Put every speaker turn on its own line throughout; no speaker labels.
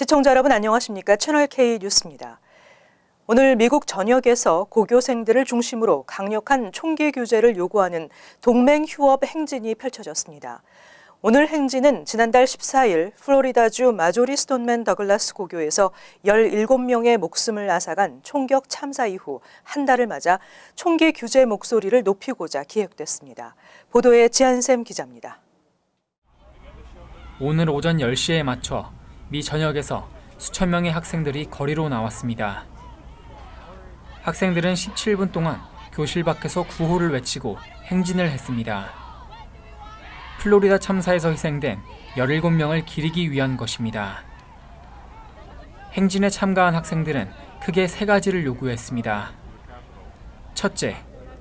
시청자 여러분 안녕하십니까? 채널 K 뉴스입니다. 오늘 미국 전역에서 고교생들을 중심으로 강력한 총기 규제를 요구하는 동맹 휴업 행진이 펼쳐졌습니다. 오늘 행진은 지난달 14일 플로리다주 마조리 스톤맨 더글라스 고교에서 17명의 목숨을 앗아간 총격 참사 이후 한 달을 맞아 총기 규제 목소리를 높이고자 기획됐습니다. 보도에 지한샘 기자입니다.
오늘 오전 10시에 맞춰 미 전역에서 수천 명의 학생들이 거리로 나왔습니다. 학생들은 17분 동안 교실 밖에서 구호를 외치고 행진을 했습니다. 플로리다 참사에서 희생된 17명을 기리기 위한 것입니다. 행진에 참가한 학생들은 크게 세 가지를 요구했습니다. 첫째,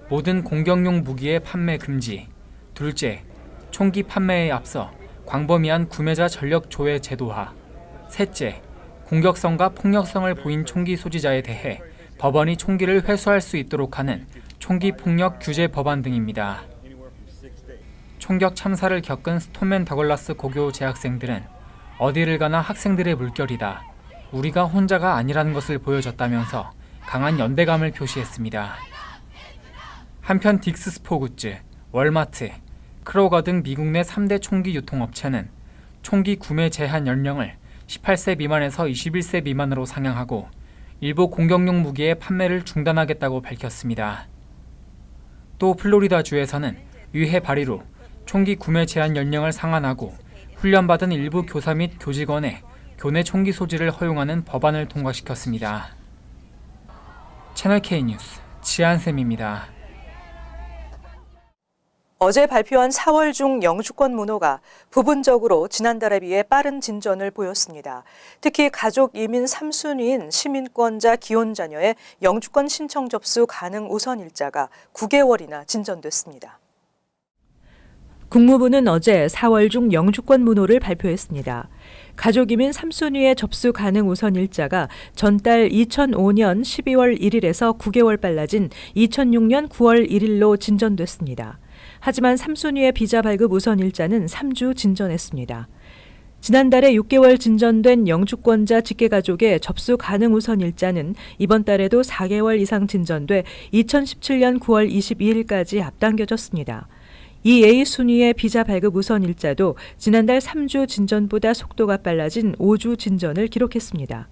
모든 공격용 무기의 판매 금지. 둘째, 총기 판매에 앞서 광범위한 구매자 전력 조회 제도화. 셋째, 공격성과 폭력성을 보인 총기 소지자에 대해 법원이 총기를 회수할 수 있도록 하는 총기 폭력 규제 법안 등입니다. 총격 참사를 겪은 스톤맨 더글라스 고교 재학생들은 어디를 가나 학생들의 물결이다. 우리가 혼자가 아니라는 것을 보여줬다면서 강한 연대감을 표시했습니다. 한편 딕스 스포굿즈, 월마트, 크로거 등 미국 내 3대 총기 유통업체는 총기 구매 제한 연령을 18세 미만에서 21세 미만으로 상향하고 일부 공격용 무기의 판매를 중단하겠다고 밝혔습니다. 또 플로리다주에서는 의회 발의로 총기 구매 제한 연령을 상한하고 훈련받은 일부 교사 및 교직원의 교내 총기 소지를 허용하는 법안을 통과시켰습니다. 채널 K 뉴스 지한샘입니다.
어제 발표한 4월 중 영주권 문호가 부분적으로 지난달에 비해 빠른 진전을 보였습니다. 특히 가족 이민 3순위인 시민권자 기혼 자녀의 영주권 신청 접수 가능 우선 일자가 9개월이나 진전됐습니다. 국무부는 어제 4월 중 영주권 문호를 발표했습니다. 가족이민 3순위의 접수 가능 우선 일자가 전달 2005년 12월 1일에서 9개월 빨라진 2006년 9월 1일로 진전됐습니다. 하지만 3순위의 비자 발급 우선 일자는 3주 진전했습니다. 지난달에 6개월 진전된 영주권자 직계가족의 접수 가능 우선 일자는 이번 달에도 4개월 이상 진전돼 2017년 9월 22일까지 앞당겨졌습니다. 이 A순위의 비자 발급 우선 일자도 지난달 3주 진전보다 속도가 빨라진 5주 진전을 기록했습니다.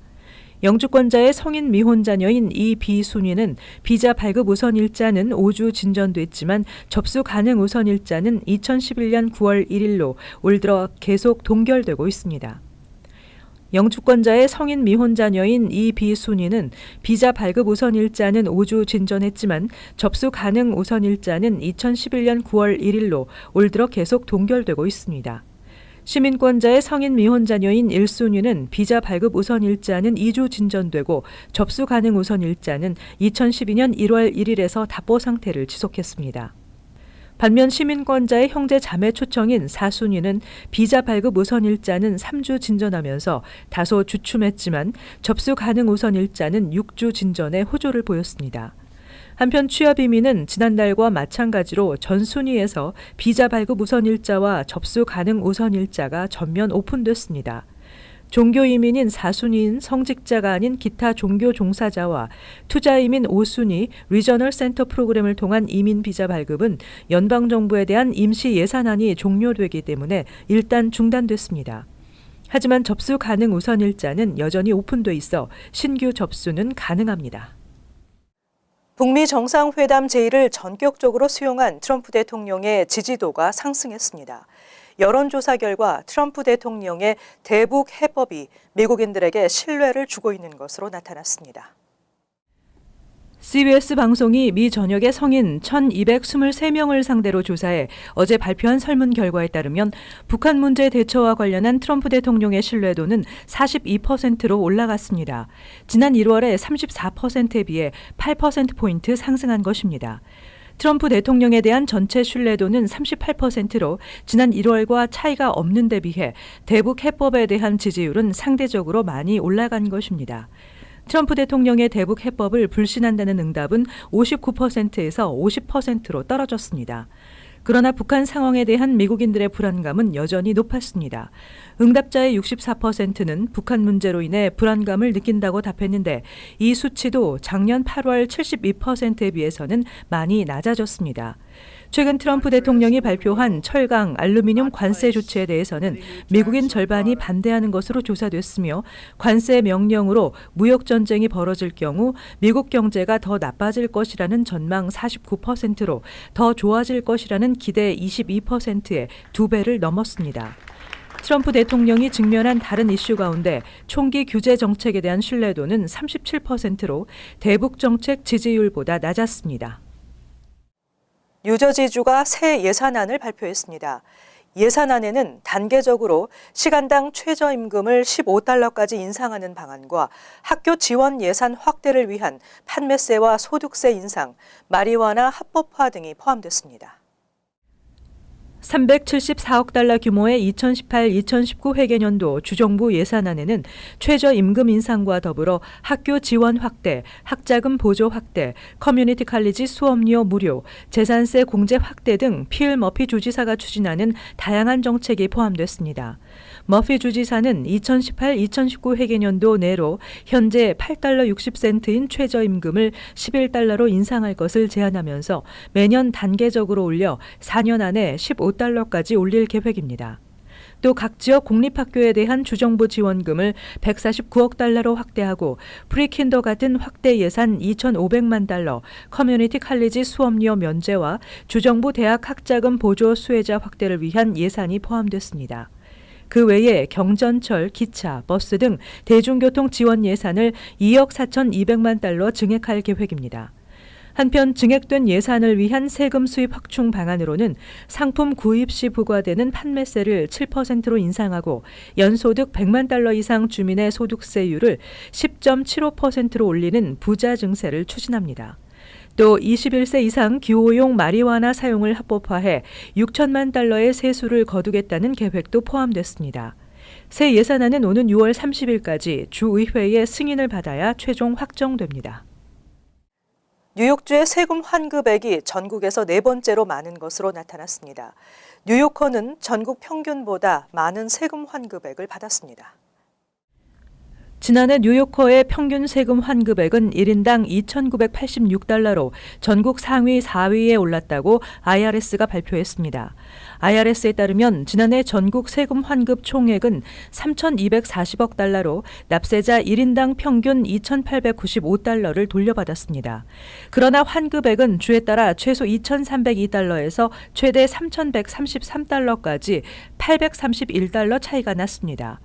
영주권자의 성인 미혼 자녀인 이 B순위는 비자 발급 우선 일자는 5주 진전됐지만 접수 가능 우선 일자는 2011년 9월 1일로 올 들어 계속 동결되고 있습니다. 영주권자의 성인 미혼 자녀인 이 B순위는 비자 발급 우선 일자는 5주 진전했지만 접수 가능 우선 일자는 2011년 9월 1일로 올 들어 계속 동결되고 있습니다. 시민권자의 성인 미혼 자녀인 1순위는 비자 발급 우선 일자는 2주 진전되고 접수 가능 우선 일자는 2012년 1월 1일에서 답보 상태를 지속했습니다. 반면 시민권자의 형제 자매 초청인 4순위는 비자 발급 우선 일자는 3주 진전하면서 다소 주춤했지만 접수 가능 우선 일자는 6주 진전에 호조를 보였습니다. 한편 취업 이민은 지난달과 마찬가지로 전 순위에서 비자 발급 우선 일자와 접수 가능 우선 일자가 전면 오픈됐습니다. 종교 이민인 4순위인 성직자가 아닌 기타 종교 종사자와 투자 이민 5순위 리저널 센터 프로그램을 통한 이민 비자 발급은 연방 정부에 대한 임시 예산안이 종료되기 때문에 일단 중단됐습니다. 하지만 접수 가능 우선 일자는 여전히 오픈돼 있어 신규 접수는 가능합니다. 북미 정상회담 제의를 전격적으로 수용한 트럼프 대통령의 지지도가 상승했습니다. 여론조사 결과 트럼프 대통령의 대북 해법이 미국인들에게 신뢰를 주고 있는 것으로 나타났습니다. CBS 방송이 미 전역의 성인 1,223명을 상대로 조사해 어제 발표한 설문 결과에 따르면 북한 문제 대처와 관련한 트럼프 대통령의 신뢰도는 42%로 올라갔습니다. 지난 1월에 34%에 비해 8%포인트 상승한 것입니다. 트럼프 대통령에 대한 전체 신뢰도는 38%로 지난 1월과 차이가 없는 데 비해 대북 해법에 대한 지지율은 상대적으로 많이 올라간 것입니다. 트럼프 대통령의 대북 해법을 불신한다는 응답은 59%에서 50%로 떨어졌습니다. 그러나 북한 상황에 대한 미국인들의 불안감은 여전히 높았습니다. 응답자의 64%는 북한 문제로 인해 불안감을 느낀다고 답했는데 이 수치도 작년 8월 72%에 비해서는 많이 낮아졌습니다. 최근 트럼프 대통령이 발표한 철강, 알루미늄 관세 조치에 대해서는 미국인 절반이 반대하는 것으로 조사됐으며 관세 명령으로 무역 전쟁이 벌어질 경우 미국 경제가 더 나빠질 것이라는 전망 49%로 더 좋아질 것이라는 기대 22%에 2배를 넘었습니다. 트럼프 대통령이 직면한 다른 이슈 가운데 총기 규제 정책에 대한 신뢰도는 37%로 대북 정책 지지율보다 낮았습니다. 뉴저지주가 새 예산안을 발표했습니다. 예산안에는 단계적으로 시간당 최저임금을 15달러까지 인상하는 방안과 학교 지원 예산 확대를 위한 판매세와 소득세 인상, 마리화나 합법화 등이 포함됐습니다. 374억 달러 규모의 2018-2019 회계년도 주정부 예산안에는 최저임금 인상과 더불어 학교 지원 확대, 학자금 보조 확대, 커뮤니티 칼리지 수업료 무료, 재산세 공제 확대 등 필 머피 주지사가 추진하는 다양한 정책이 포함됐습니다. 머피 주지사는 2018-2019 회계년도 내로 현재 8달러 60센트인 최저임금을 11달러로 인상할 것을 제안하면서 매년 단계적으로 올려 4년 안에 15달러까지 올릴 계획입니다. 또 각 지역 공립학교에 대한 주정부 지원금을 149억 달러로 확대하고 프리킨더가든 확대 예산 2,500만 달러, 커뮤니티 칼리지 수업료 면제와 주정부 대학 학자금 보조 수혜자 확대를 위한 예산이 포함됐습니다. 그 외에 경전철, 기차, 버스 등 대중교통 지원 예산을 2억 4,200만 달러 증액할 계획입니다. 한편 증액된 예산을 위한 세금 수입 확충 방안으로는 상품 구입 시 부과되는 판매세를 7%로 인상하고 연소득 100만 달러 이상 주민의 소득세율을 10.75%로 올리는 부자 증세를 추진합니다. 또 21세 이상 기호용 마리화나 사용을 합법화해 6천만 달러의 세수를 거두겠다는 계획도 포함됐습니다. 새 예산안은 오는 6월 30일까지 주의회의 승인을 받아야 최종 확정됩니다. 뉴욕주의 세금 환급액이 전국에서 네 번째로 많은 것으로 나타났습니다. 뉴요커는 전국 평균보다 많은 세금 환급액을 받았습니다. 지난해 뉴요커의 평균 세금 환급액은 1인당 2,986달러로 전국 상위 4위에 올랐다고 IRS가 발표했습니다. IRS에 따르면 지난해 전국 세금 환급 총액은 3,240억 달러로 납세자 1인당 평균 2,895달러를 돌려받았습니다. 그러나 환급액은 주에 따라 최소 2,302달러에서 최대 3,133달러까지 831달러 차이가 났습니다.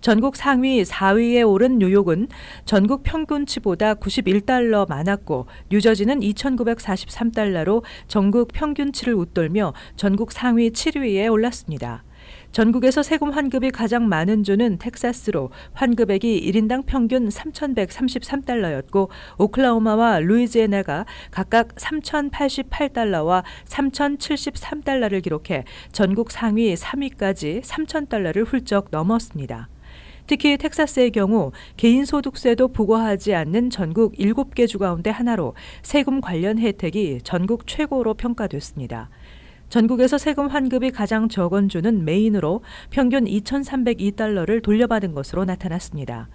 전국 상위 4위에 오른 뉴욕은 전국 평균치보다 91달러 많았고 뉴저지는 2,943달러로 전국 평균치를 웃돌며 전국 상위 7위에 올랐습니다. 전국에서 세금 환급이 가장 많은 주는 텍사스로 환급액이 1인당 평균 3,133달러였고 오클라호마와 루이지애나가 각각 3,088달러와 3,073달러를 기록해 전국 상위 3위까지 3,000달러를 훌쩍 넘었습니다. 특히 텍사스의 경우 개인소득세도 부과하지 않는 전국 7개 주 가운데 하나로 세금 관련 혜택이 전국 최고로 평가됐습니다. 전국에서 세금 환급이 가장 적은 주는 메인으로 평균 2,302달러를 돌려받은 것으로 나타났습니다.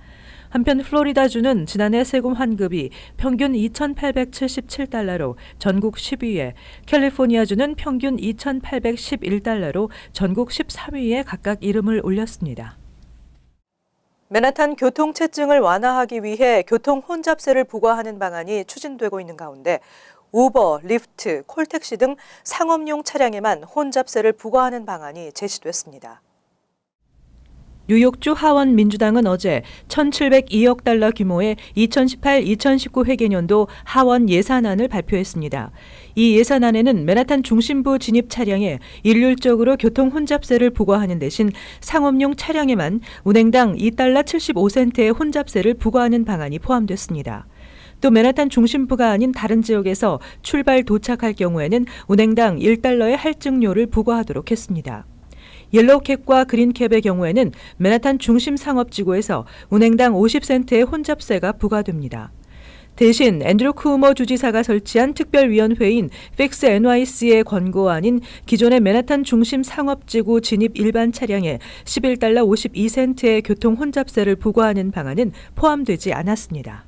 한편 플로리다주는 지난해 세금 환급이 평균 2,877달러로 전국 10위에, 캘리포니아주는 평균 2,811달러로 전국 13위에 각각 이름을 올렸습니다. 맨하탄 교통체증을 완화하기 위해 교통 혼잡세를 부과하는 방안이 추진되고 있는 가운데 우버, 리프트, 콜택시 등 상업용 차량에만 혼잡세를 부과하는 방안이 제시됐습니다. 뉴욕주 하원 민주당은 어제 1,702억 달러 규모의 2018-2019 회계년도 하원 예산안을 발표했습니다. 이 예산안에는 맨하탄 중심부 진입 차량에 일률적으로 교통 혼잡세를 부과하는 대신 상업용 차량에만 운행당 2달러 75센트의 혼잡세를 부과하는 방안이 포함됐습니다. 또 맨하탄 중심부가 아닌 다른 지역에서 출발 도착할 경우에는 운행당 1달러의 할증료를 부과하도록 했습니다. 옐로우캡과 그린캡의 경우에는 맨하탄 중심 상업지구에서 운행당 50센트의 혼잡세가 부과됩니다. 대신 앤드류 쿠오모 주지사가 설치한 특별위원회인 픽스 NYC의 권고안인 기존의 맨하탄 중심 상업지구 진입 일반 차량에 $11 52센트의 교통 혼잡세를 부과하는 방안은 포함되지 않았습니다.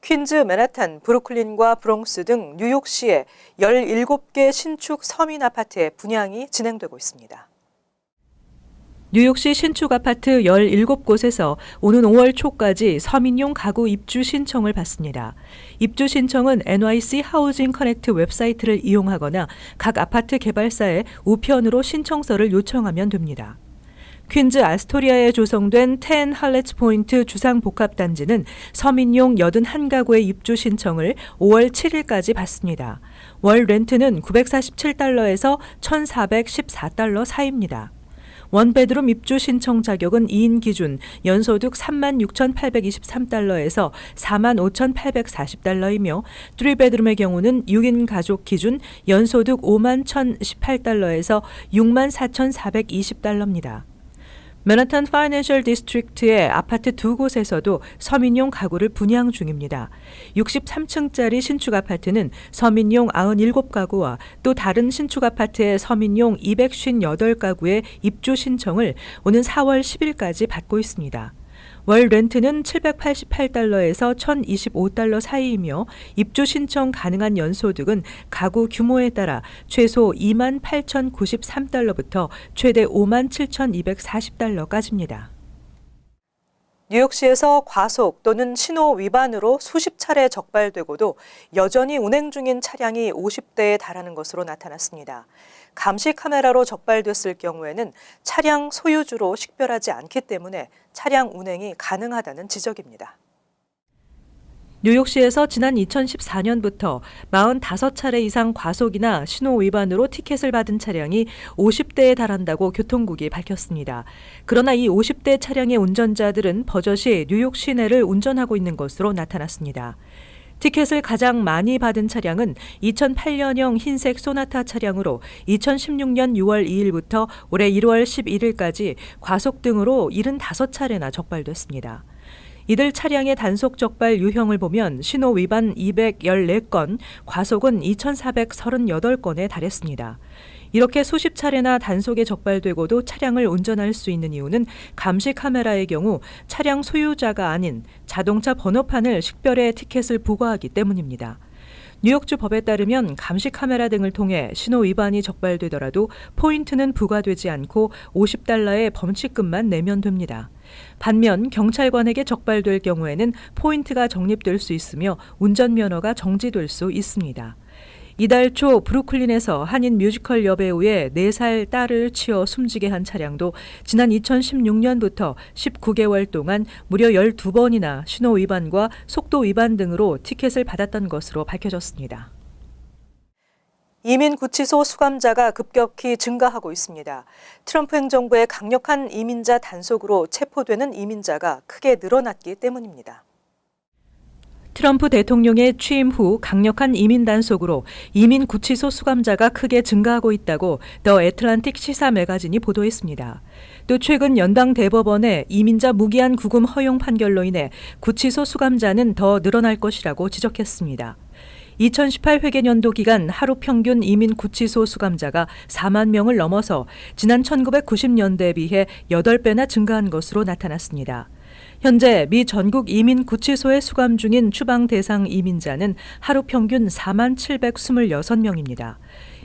퀸즈, 맨하탄, 브루클린과 브롱스 등 뉴욕시의 17개 신축 서민 아파트의 분양이 진행되고 있습니다. 뉴욕시 신축 아파트 17곳에서 오는 5월 초까지 서민용 가구 입주 신청을 받습니다. 입주 신청은 NYC 하우징 커넥트 웹사이트를 이용하거나 각 아파트 개발사에 우편으로 신청서를 요청하면 됩니다. 퀸즈 아스토리아에 조성된 10 할렛츠 포인트 주상복합단지는 서민용 81가구의 입주 신청을 5월 7일까지 받습니다. 월 렌트는 $947에서 $1,414 사이입니다. 원베드룸 입주 신청 자격은 2인 기준 연소득 $36,823에서 $45,840이며 3베드룸의 경우는 6인 가족 기준 연소득 $51,018에서 $64,420입니다. 맨하탄 파이낸셜 디스트릭트의 아파트 2곳에서도 서민용 가구를 분양 중입니다. 63층짜리 신축 아파트는 서민용 97가구와 또 다른 신축 아파트의 서민용 258가구의 입주 신청을 오는 4월 10일까지 받고 있습니다. 월 렌트는 $788에서 $1,025 사이이며 입주 신청 가능한 연소득은 가구 규모에 따라 최소 $28,093부터 최대 $57,240까지입니다. 뉴욕시에서 과속 또는 신호 위반으로 수십 차례 적발되고도 여전히 운행 중인 차량이 50대에 달하는 것으로 나타났습니다. 감시 카메라로 적발됐을 경우에는 차량 소유주로 식별하지 않기 때문에 차량 운행이 가능하다는 지적입니다. 뉴욕시에서 지난 2014년부터 45차례 이상 과속이나 신호 위반으로 티켓을 받은 차량이 50대에 달한다고 교통국이 밝혔습니다. 그러나 이 50대 차량의 운전자들은 버젓이 뉴욕 시내를 운전하고 있는 것으로 나타났습니다. 티켓을 가장 많이 받은 차량은 2008년형 흰색 소나타 차량으로 2016년 6월 2일부터 올해 1월 11일까지 과속 등으로 75차례나 적발됐습니다. 이들 차량의 단속 적발 유형을 보면 신호 위반 214건, 과속은 2,438건에 달했습니다. 이렇게 수십 차례나 단속에 적발되고도 차량을 운전할 수 있는 이유는 감시 카메라의 경우 차량 소유자가 아닌 자동차 번호판을 식별해 티켓을 부과하기 때문입니다. 뉴욕주 법에 따르면 감시 카메라 등을 통해 신호 위반이 적발되더라도 포인트는 부과되지 않고 $50의 범칙금만 내면 됩니다. 반면 경찰관에게 적발될 경우에는 포인트가 적립될 수 있으며 운전면허가 정지될 수 있습니다. 이달 초 브루클린에서 한인 뮤지컬 여배우의 4살 딸을 치어 숨지게 한 차량도 지난 2016년부터 19개월 동안 무려 12번이나 신호 위반과 속도 위반 등으로 티켓을 받았던 것으로 밝혀졌습니다. 이민 구치소 수감자가 급격히 증가하고 있습니다. 트럼프 행정부의 강력한 이민자 단속으로 체포되는 이민자가 크게 늘어났기 때문입니다. 트럼프 대통령의 취임 후 강력한 이민 단속으로 이민 구치소 수감자가 크게 증가하고 있다고 더 애틀란틱 시사 매거진이 보도했습니다. 또 최근 연방 대법원의 이민자 무기한 구금 허용 판결로 인해 구치소 수감자는 더 늘어날 것이라고 지적했습니다. 2018 회계연도 기간 하루 평균 이민 구치소 수감자가 4만 명을 넘어서 지난 1990년대에 비해 8배나 증가한 것으로 나타났습니다. 현재 미 전국 이민 구치소에 수감 중인 추방 대상 이민자는 하루 평균 4만 726명입니다.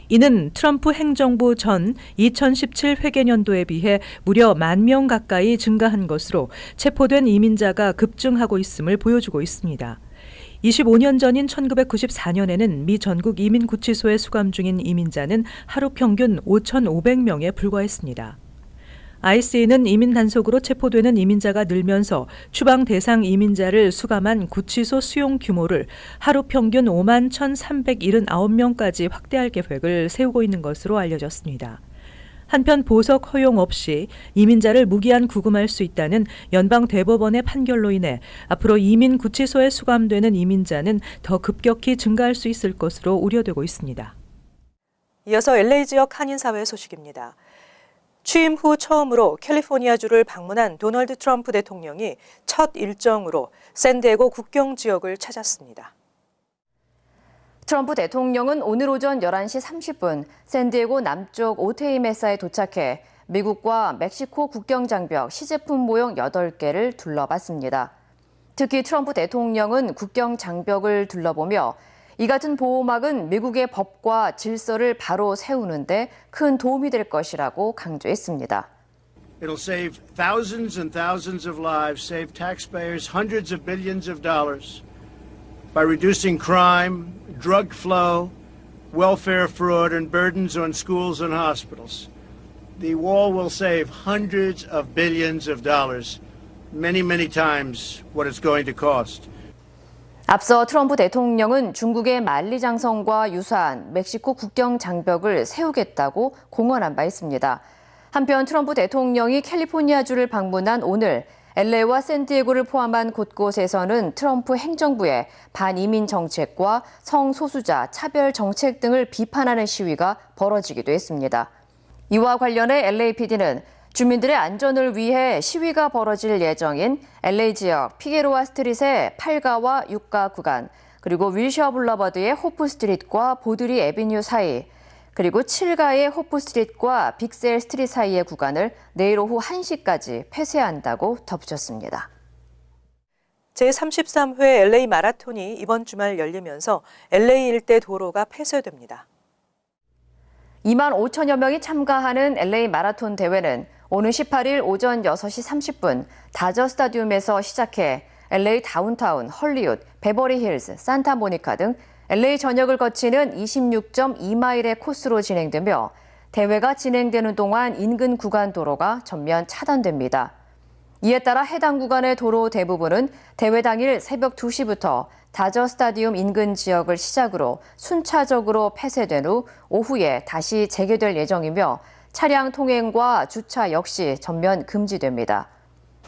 이는 트럼프 행정부 전 2017 회계연도에 비해 무려 10,000명 가까이 증가한 것으로 체포된 이민자가 급증하고 있음을 보여주고 있습니다. 25년 전인 1994년에는 미 전국 이민 구치소에 수감 중인 이민자는 하루 평균 5,500명에 불과했습니다. IC는 이민 단속으로 체포되는 이민자가 늘면서 추방 대상 이민자를 수감한 구치소 수용 규모를 하루 평균 51,379명까지 확대할 계획을 세우고 있는 것으로 알려졌습니다. 한편 보석 허용 없이 이민자를 무기한 구금할 수 있다는 연방 대법원의 판결로 인해 앞으로 이민 구치소에 수감되는 이민자는 더 급격히 증가할 수 있을 것으로 우려되고 있습니다. 이어서 LA 지역 한인사회 소식입니다. 취임 후 처음으로 캘리포니아주를 방문한 도널드 트럼프 대통령이 첫 일정으로 샌디에고 국경 지역을 찾았습니다.
트럼프 대통령은 오늘 오전 11시 30분 샌디에고 남쪽 오테이 메사에 도착해 미국과 멕시코 국경 장벽 시제품 모형 8개를 둘러봤습니다. 특히 트럼프 대통령은 국경 장벽을 둘러보며 이 같은 보호막은 미국의 법과 질서를 바로 세우는 데 큰 도움이 될 것이라고 강조했습니다.
It'll save thousands and thousands of lives, save taxpayers hundreds of billions of dollars by reducing crime, drug flow, welfare fraud, and burdens on schools and hospitals. The wall will save hundreds of billions of dollars, many, many times what it's going to cost.
앞서 트럼프 대통령은 중국의 만리장성과 유사한 멕시코 국경 장벽을 세우겠다고 공언한 바 있습니다. 한편 트럼프 대통령이 캘리포니아주를 방문한 오늘 LA와 샌디에고를 포함한 곳곳에서는 트럼프 행정부의 반이민 정책과 성소수자 차별 정책 등을 비판하는 시위가 벌어지기도 했습니다. 이와 관련해 LAPD는 주민들의 안전을 위해 시위가 벌어질 예정인 LA 지역 피게로아 스트릿의 8가와 6가 구간, 그리고 윌셔 블러버드의 호프 스트릿과 보드리 애비뉴 사이, 그리고 7가의 호프 스트릿과 빅셀 스트릿 사이의 구간을 내일 오후 1시까지 폐쇄한다고 덧붙였습니다.
제33회 LA 마라톤이 이번 주말 열리면서 LA 일대 도로가 폐쇄됩니다.
2만 5천여 명이 참가하는 LA 마라톤 대회는 오는 18일 오전 6시 30분 다저 스타디움에서 시작해 LA 다운타운, 헐리우드, 베버리 힐즈, 산타모니카 등 LA 전역을 거치는 26.2마일의 코스로 진행되며 대회가 진행되는 동안 인근 구간 도로가 전면 차단됩니다. 이에 따라 해당 구간의 도로 대부분은 대회 당일 새벽 2시부터 다저 스타디움 인근 지역을 시작으로 순차적으로 폐쇄된 후 오후에 다시 재개될 예정이며 차량 통행과 주차 역시 전면 금지됩니다.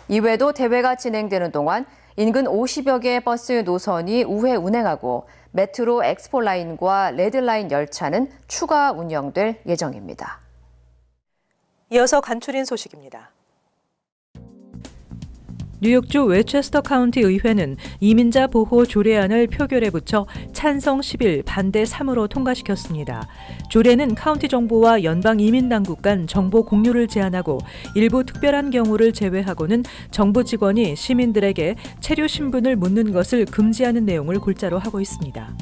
이외에도 대회가 진행되는 동안 인근 50여 개의 버스 노선이 우회 운행하고 메트로 엑스포라인과 레드라인 열차는 추가 운영될 예정입니다.
이어서 간추린 소식입니다. 뉴욕주 웨체스터 카운티 의회는 이민자 보호 조례안을 표결에 붙여 찬성 10일, 반대 3으로 통과시켰습니다. 조례는 카운티 정부와 연방 이민 당국 간 정보 공유를 제한하고 일부 특별한 경우를 제외하고는 정부 직원이 시민들에게 체류 신분을 묻는 것을 금지하는 내용을 골자로 하고 있습니다.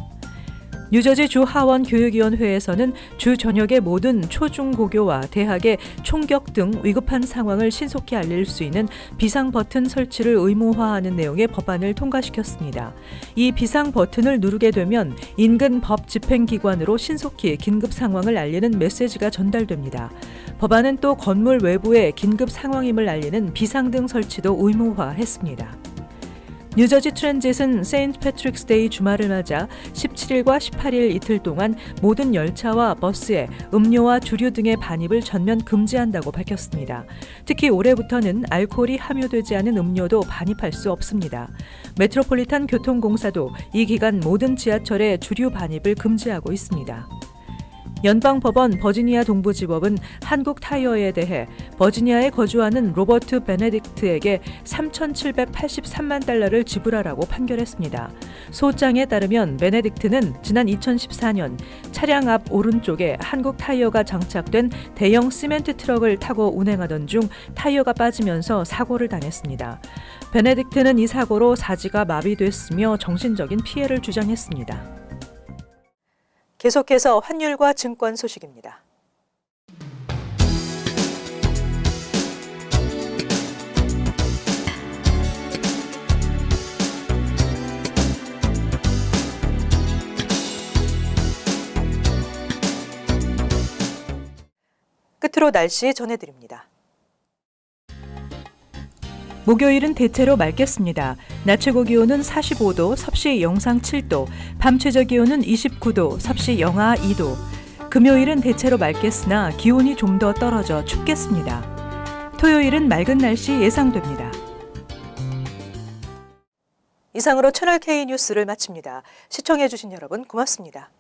뉴저지 주 하원 교육위원회에서는 주 전역의 모든 초중고교와 대학의 총격 등 위급한 상황을 신속히 알릴 수 있는 비상 버튼 설치를 의무화하는 내용의 법안을 통과시켰습니다. 이 비상 버튼을 누르게 되면 인근 법 집행기관으로 신속히 긴급 상황을 알리는 메시지가 전달됩니다. 법안은 또 건물 외부에 긴급 상황임을 알리는 비상등 설치도 의무화했습니다. 뉴저지 트랜짓은 세인트 패트릭스 데이 주말을 맞아 17일과 18일 이틀 동안 모든 열차와 버스에 음료와 주류 등의 반입을 전면 금지한다고 밝혔습니다. 특히 올해부터는 알코올이 함유되지 않은 음료도 반입할 수 없습니다. 메트로폴리탄 교통공사도 이 기간 모든 지하철에 주류 반입을 금지하고 있습니다. 연방법원 버지니아 동부지법은 한국 타이어에 대해 버지니아에 거주하는 로버트 베네딕트에게 3,783만 달러를 지불하라고 판결했습니다. 소장에 따르면 베네딕트는 지난 2014년 차량 앞 오른쪽에 한국 타이어가 장착된 대형 시멘트 트럭을 타고 운행하던 중 타이어가 빠지면서 사고를 당했습니다. 베네딕트는 이 사고로 사지가 마비됐으며 정신적인 피해를 주장했습니다. 계속해서 환율과 증권 소식입니다. 끝으로 날씨 전해드립니다. 목요일은 대체로 맑겠습니다. 낮 최고 기온은 45도, 섭씨 영상 7도, 밤 최저 기온은 29도, 섭씨 영하 2도. 금요일은 대체로 맑겠으나 기온이 좀 더 떨어져 춥겠습니다. 토요일은 맑은 날씨 예상됩니다. 이상으로 채널K 뉴스를 마칩니다. 시청해주신 여러분 고맙습니다.